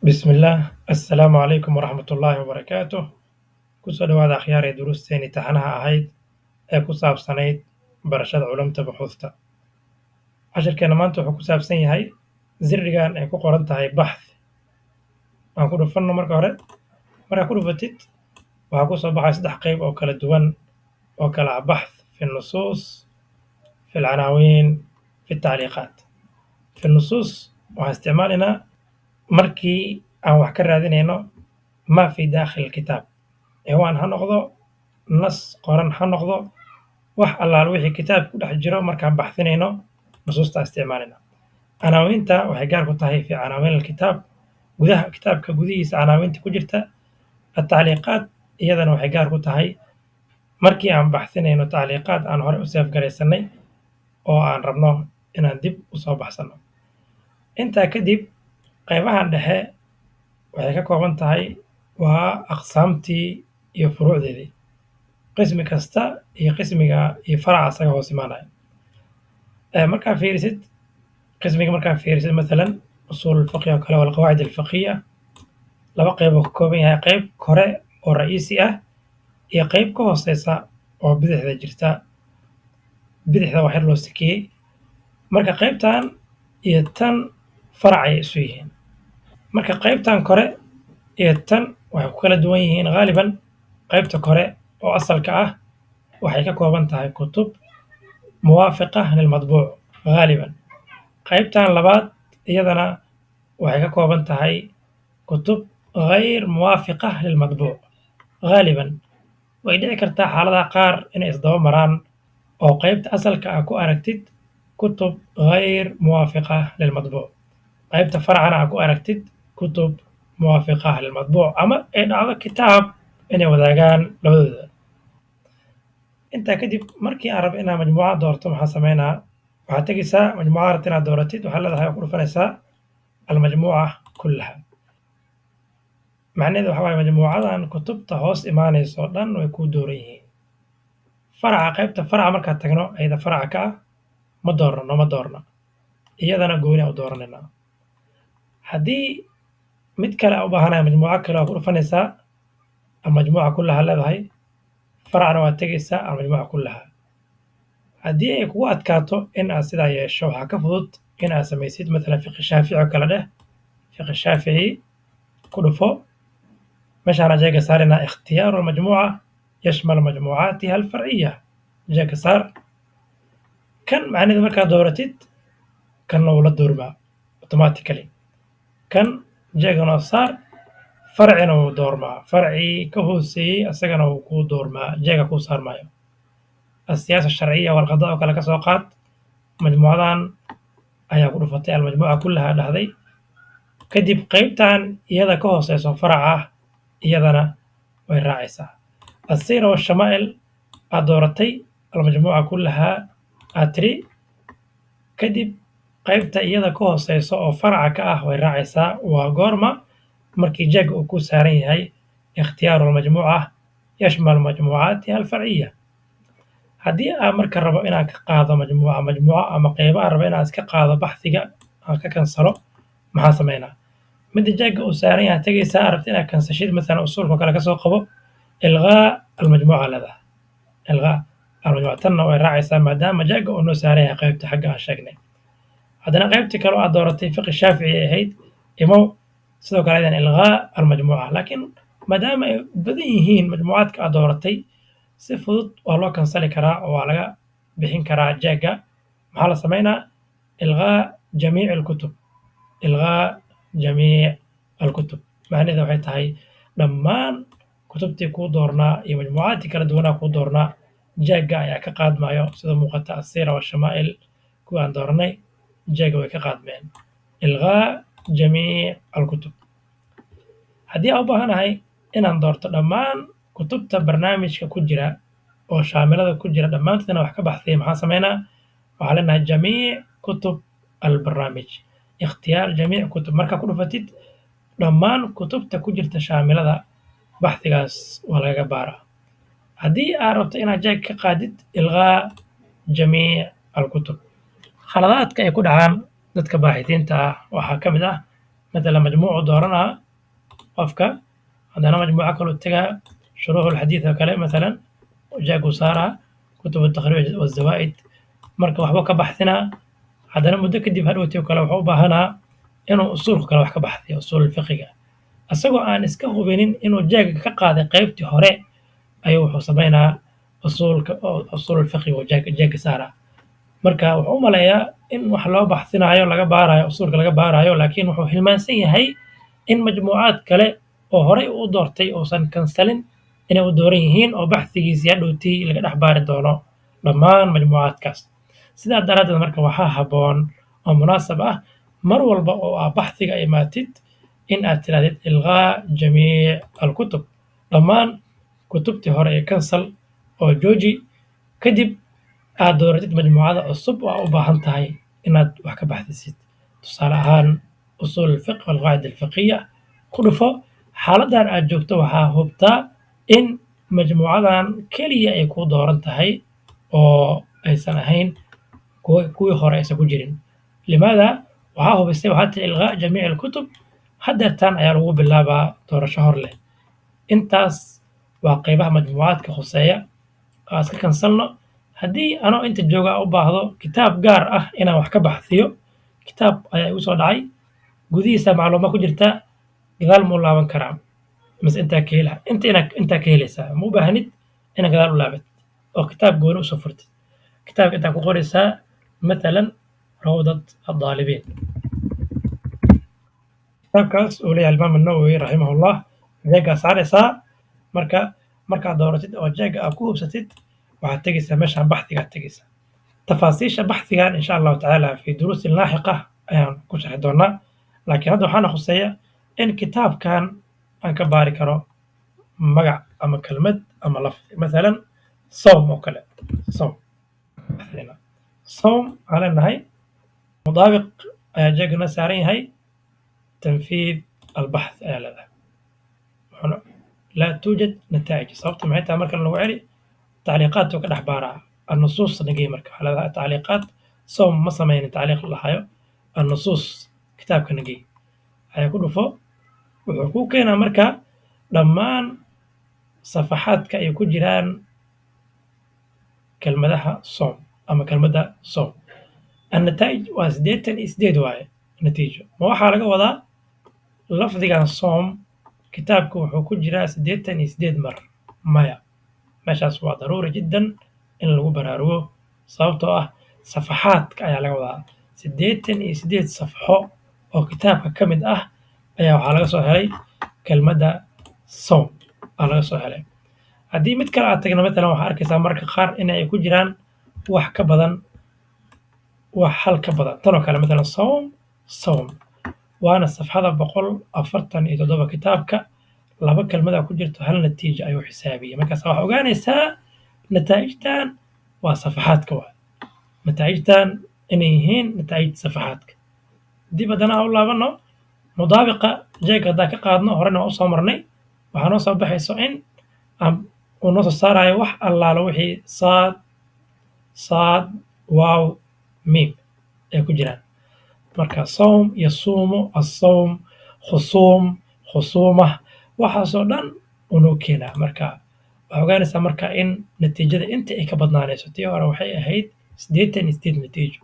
بسم الله السلام عليكم ورحمة الله وبركاته kusoo dhawaada akhyaar ee duruusteeni taxanaha ahayd ee ku saabsanayd barashada culumta buxuusta casharkeena maanta wuxuu ku saabsan yahay zirigan ay ku qoran tahay baxth aan ku dhufanno markaa ku dhufatid waxaa kusoo baxay saddex qayb oo kala duwan oo kala ah baxth fi nusuus fi lcanaawiin fi tacliiqaat fi nusuus waxaan isticmaalaynaa markii aan wax ka raadinayno ma fi daakhil kitaab ciwaan ha noqdo nas qoran ha noqdo wax allaale wixii kitaabka ku dhex jiro markaan baxsinayno nusuusta isticmaalina canaawiinta waxay gaar ku tahay fi canaawiin alkitaab gudaha kitaabka gudihiisa canaawiinta ku jirta atacliiqaat iyadana waxay gaar ku tahay markii aan baxsinayno tacliiqaad aan hore u seefgaraysanay oo aan rabno inaan dib u soo baxsano intaa kadib qaybahan dhexe waxay ka kooban tahay waa aqsaamtii iyo furuucdeedii qismi kasta iyo qismiga iyo faraca asaga hoos imaanaya markaa fiirisid qismiga markaa fiirisid maalan usuul alfiqhi oo kale walqawaacid alfiqhiya laba qayb oo ka kooban yahay qayb kore oo ra'iisi ah iyo qayb ka hooseysa oo bidixda jirta bidixda wax yar loo sikiyey marka qaybtan iyo tan farac ay isu yihiin marka qaybtan kore iyo tan waxay ku kala duwan yihiin ghaaliban qaybta kore oo asalka ah waxay ka kooban tahay kutub muwaafiqa lilmadbuuc ghaaliban qaybtan labaad iyadana waxay ka kooban tahay kutub غayr muwaafiqa lilmadbuuc ghaaliban way dhici kartaa xaaladaha qaar inay isdaba maraan oo qaybta asalka ah ku aragtid kutub غayr muwaafiqa lilmadbuuc qaybta farcana ah ku aragtid kutub muwaafiqa lilmadbuuc ama ay dhacdo kitaab inay wadaagaan labadooda intaa kadib markii aan rabo inaan majmuucad doorto maxaan sameynaa waxaad tegeysaa majmuucada rabta inaad dooratid waxaa leedahay ku dhufanaysaa almajmuuca kullaha macnaheedu waxa waaye majmuucadan kutubta hoos imaanaysa oo dhan way kuu dooran yihiin faraca qaybta faraca markaad tagno ayada faraca ka ah ma doorno iyadana gooni aan u dooranaynaa haddii mid kale aan u baahanahay majmuuco kale waa ku dhufanaysaa almajmuuca kullaha leedahay faracna waad tegeysaa almajmuuca kullaha haddii ay kugu adkaato in aad sidaa yeesho waxaa ka fudud in aad samaysid maalan fiqi shaafici oo kale dheh fiqi shaafici ku dhufo meeshaan jeega saaraynaa ikhtiyaaru almajmuuca yashmal majmuucaatiha alfarciya jeega saar kan macnaheedu markaad dooratid kanna wuu la doormaa automatically kan jeega noo saar farcina wuu doormaa farcii ka hooseeyey asagana wuu kuu doormaa jeega kuu saarmaayo asiyaasa sharciya walqada oo kale ka soo qaad majmuucadan ayaa ku dhufatay almajmuuca kullaha dhahday kadib qaybtan iyada ka hooseyso farac ah iyadana way raacaysaa asiira washamaa'il aad dooratay almajmuuca kullaha aad tiri kadib qaybta iyada ka hooseyso oo faraca ka ah way raacaysaa waa goorma markii jeega uu ku saaran yahay ikhtiyaaru almajmuuca yashmal majmuucaatiha alfarciya haddii aan marka rabo inaan ka qaado majmuuco ama qaybo aan rabo inaan iska qaado baxsiga aan ka kansalo maxaan sameynaa midda jeega uu saaran yahay tegeysaa arabta inaad kansashid maalan usuulka kale kasoo qabo ilqaa almajmuuca leedahay ilqaa almajmuuca tanna way raacaysaa maadaama jeega uu noo saaran yahay qaybta xagga aan sheegnay haddana qaybtii kale oo aad dooratay fiqi shaafici ay ahayd imow sidoo kale aydan ilqaa almajmuuca laakiin maadaama ay badan yihiin majmuucaadka aad dooratay si fudud waa loo kansali karaa oo waa laga bixin karaa jeega maxaa la sameynaa ilqaa jamiic alkutub ilqaa jamiic alkutub macnaheedu waxay tahay dhammaan kutubtii kuu doornaa iyo majmuucaadkii kala duwanaa kuu doornaa jeega ayaa ka qaadmayo sida muuqata asiira washamaa'il kuwa aan dooranay jeega way ka qaadmeen ilqaa jamiic alkutub haddii aan u baahanahay inaan doorto dhammaan kutubta barnaamijka ku jira oo shaamilada ku jira dhammaantood inaan wax ka baxsay maxaan sameynaa waxaa leenahay jamiic kutub albarnaamij ikhtiyaar jamiic kutub markaa ku dhufatid dhammaan kutubta ku jirta shaamilada baxsigaas waa lagaga baaraa haddii aad rabto inaad jeeg ka qaadid ilqaa jamiic alkutub khaladaadka ay ku dhacaan dadka baaxidiinta ah waxaa ka mid ah مثلا مجموعه دورنا قفكا عندنا مجموعة كلو تجا شروح الحديث وكلا مثلا وجاكو سارة كتب التخريج والزوائد marka waxba ka baxsina haddana muddo kadib hadhowtii kale wuxuu u baahanaa inuu usuulka kale wax ka baxdiyo usuul fiqiga asagoo aan iska hubinin inuu jeega ka qaaday qaybtii hore ayuu wuxuu sameynaa usuulka usuul fiqiga oo jeega saara marka wuxuu u maleeyaa in wax loo baxsinayo laga baarayo usuulka laga baarayo laakiin wuxuu hilmaansan yahay in majmuucaad kale oo horey u doortay uusan kansalin inay u dooran yihiin oo baxsigiisii hadhowtii laga dhex baari doono dhammaan majmuucaadkaas sidaa daraaddeed marka waxaa habboon oo munaasab ah mar walba oo aa baxsiga imaatid in aad tirahdid ilqaa jamiic alkutub dhammaan kutubtii hore ee kansal oo jooji kadib aad dooratid majmuucada cusub oo aa u baahan tahay inaad wax ka baxdisid tusaale ahaan usuul alfiqh walqaacida alfiqiya ku dhufo xaaladdan aad joogto waxaa hubtaa in majmuucadan keliya ay kuu dooran tahay oo aysan ahayn kuwii hore aysan ku jirin limaada waxaa hubisay waxaa tiri ilqaa jamiic alkutub haddeertaan ayaa lagu bilaabaa doorasho hor leh intaas waa qaybaha majmuucaadka khuseeya oo iska kansalno haddii anoo inta jooga u baahdo kitaab gaar ah inaan wax ka baxsiyo kitaab ayaa igu soo dhacay gudihiisa macluumaad ku jirta gadaal muu laaban karaa mise intaa ka helaysaa ma u baahnid inaad gadaal u laabatid oo kitaab gooni usoo furtid kitaabka intaa ku qoraysaa مثلا روضة الطالبين kitaabkaas uu leeyahay alimaam الnawowi raximahullah jeega saaraysaa markaad dooratid oo jeega aad ku hubsatid waxaad tegaysaa meeshaan baxdigaad tegaysaa tafaasiisha baxdigan insha allahu tacaala fi duruusin laaxiqa ayaan ku sharxi doonaa laakiin hadda waxaana khuseeya in kitaabkan aan ka baari karo magac ama kelmad ama lafdi مثلا sawm oo kale sawm صوم على النهي مطابق جاكنا سارين هاي تنفيذ البحث على لا توجد نتائج صوت معي مركا لو علي تعليقات وكل أحبارها النصوص نجي مركا على تعليقات صوم ما سمين تعليق الله النصوص كتاب كنجي هاي كله فوق وحقوقنا مركا لما صفحات كأي كجيران كلمتها صوم أما كلمة صوم النتائج واسديتن إسديد واي نتيجة ما waxaa laga wadaa lafdigan soom kitaabka wuxuu ku jiraa 88 mar maya meeshaas waa daruuri jiddan in lagu baraarugo sababtoo ah safaxaadka ayaa laga wadaa 88 safxo oo kitaabka ka mid ah ayaa waxaa laga soo helay kelmadda soom aa laga soo helay haddii mid kale aad tagna matalan waxaa arkaysaa marka qaar in ay ku jiraan wax ka badan wax hal ka badan tanoo kale مثلا صوم waana safxada 147 kitaabka laba kelmada ku jirto hal natiijo ayuu xisaabiyay markaas waxaa ogaanaysaa nataa'ijtan waa safaxaadka waa nataa'ijtan inay yihiin nataa'ij safaxaadka dib haddana u laabano mudaabiqa jeega haddaan ka qaadno horena waa u soo marnay waxaa noo soo baxayso in uu noo soo saarayo wax allaala wixii صاد واو ميم ay ku jiraan marka صوم يصوم الصوم خصوم خصومة waxaasoo dhan unoo keenaa marka waxaa ogaanaysaa marka in natiijada inta ay ka badnaanayso tii hore waxay ahayd 88 natiijo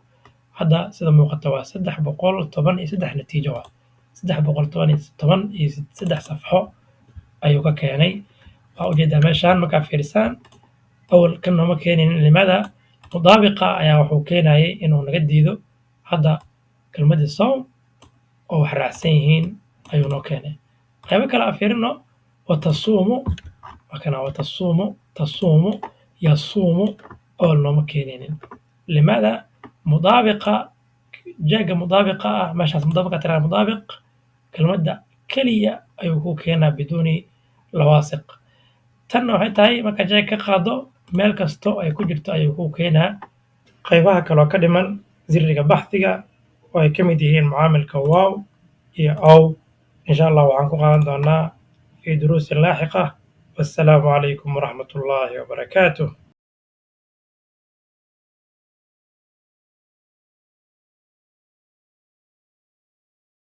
hadda sida muuqata waa 313 natiijo waa 313 safxo ayuu ka keenay waxaa ujeedaa meeshaan markaa fiirisaan awal kan nooma keenin limaada mudaabiqa ayaa wuxuu keenayay inuu naga diido hadda kelmadii sawm oo wax raacsan yihiin ayuu noo keenay qaybo kale aan fiirino watasuumu wakana watasuumu tasuumu yasuumu oo nooma keeninin limaada mudaabiqa jeega mudaabiqa ah meeshaas mudaabiqa tiraa mudaabiq kelmadda keliya ayuu ku keenaa biduuni lawaasiq tanna waxay tahay marka jeeg ka qaado meel kasto ay ku jirto ayuu ku keenaa qaybaha kaloo ka dhiman ziriga baxdiga oo ay ka mid yihiin mucaamilka waaw iyo ow insha allah waxaan ku qaadan doonaa fi duruusin laaxiqa wassalaamu calaykum waraxmat ullaahi wabarakaatuh